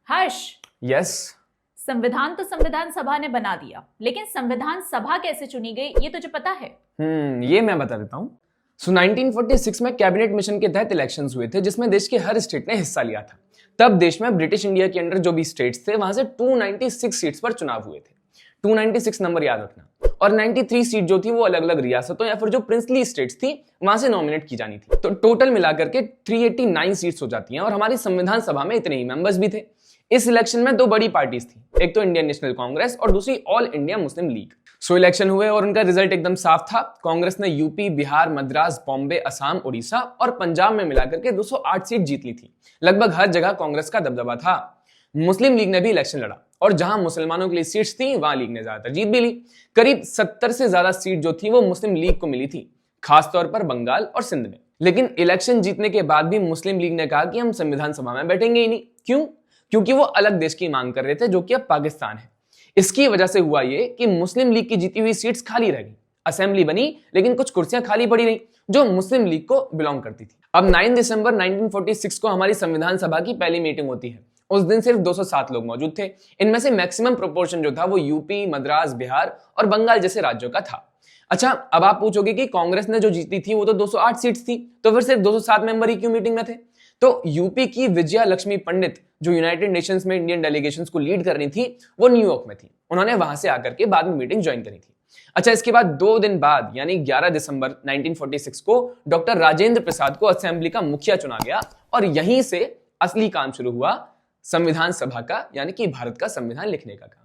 हर्ष, yes. संविधान तो संविधान सभा ने बना दिया, लेकिन संविधान सभा कैसे चुनी गई ये तुझे पता है? ये मैं बता देता हूँ। 1946 में कैबिनेट मिशन के तहत इलेक्शंस हुए थे जिसमें देश के हर स्टेट ने हिस्सा लिया था। तब देश में ब्रिटिश इंडिया के अंडर जो भी स्टेट्स थे वहां से 296 सीट्स पर चुनाव हुए थे। 296 नंबर याद रखना। और 93 सीट जो थी वो अलग अलग रियासतों या फिर जो प्रिंसली स्टेट्स थी वहां से नॉमिनेट की जानी थी। तो टोटल मिलाकर के 389 सीट्स हो जाती हैं और हमारी संविधान सभा में इतने ही मेंबर्स भी थे। इस इलेक्शन में दो बड़ी पार्टीज थी, एक तो इंडियन नेशनल कांग्रेस और दूसरी ऑल इंडिया मुस्लिम लीग। सो इलेक्शन हुए और उनका रिजल्ट एकदम साफ था। कांग्रेस ने यूपी, बिहार, मद्रास, बॉम्बे, असम, उड़ीसा और पंजाब में मिलाकर के 208 सीट जीत ली थी। लगभग हर जगह कांग्रेस का दबदबा था। मुस्लिम लीग ने भी इलेक्शन लड़ा और जहां मुसलमानों के लिए सीट्स थी वहां लीग ने ज्यादातर जीत भी ली। करीब 70 से ज्यादा सीट जो थी वो मुस्लिम लीग को मिली थी, खासतौर पर बंगाल और सिंध में। लेकिन इलेक्शन जीतने के बाद भी मुस्लिम लीग ने कहा कि हम संविधान सभा में बैठेंगे ही नहीं। क्यों? क्योंकि वो अलग देश की मांग कर रहे थे जो कि अब पाकिस्तान है। इसकी वजह से हुआ ये कि मुस्लिम लीग की जीती हुई सीट्स खाली रह गई। असेंबली बनी लेकिन कुछ कुर्सियां खाली पड़ी रही जो मुस्लिम लीग को बिलोंग करती थी। अब 9 दिसंबर 1946 को हमारी संविधान सभा की पहली मीटिंग होती है। उस दिन सिर्फ 207 लोग मौजूद थे। इनमें से मैक्सिमम प्रोपोर्शन जो था वो यूपी, मद्रास, बिहार और बंगाल जैसे राज्यों का था। अच्छा, अब आप पूछोगे कि कांग्रेस ने जो जीती थी वो तो 208 सीट्स थी, तो फिर सिर्फ 207 मेंबर ही क्यों मीटिंग में थे? तो यूपी की विजया लक्ष्मी पंडित जो यूनाइटेड नेशंस में इंडियन डेलीगेशंस को लीड कर रही थी वो न्यूयॉर्क में थी। उन्होंने वहां से आकर के बाद में मीटिंग ज्वाइन करी थी। अच्छा, इसके बाद 2 दिन बाद यानी 11 दिसंबर 1946 को डॉक्टर राजेंद्र प्रसाद को असेंबली का मुखिया चुना गया और यहीं से असली काम शुरू हुआ संविधान सभा का, यानी कि भारत का संविधान लिखने का काम।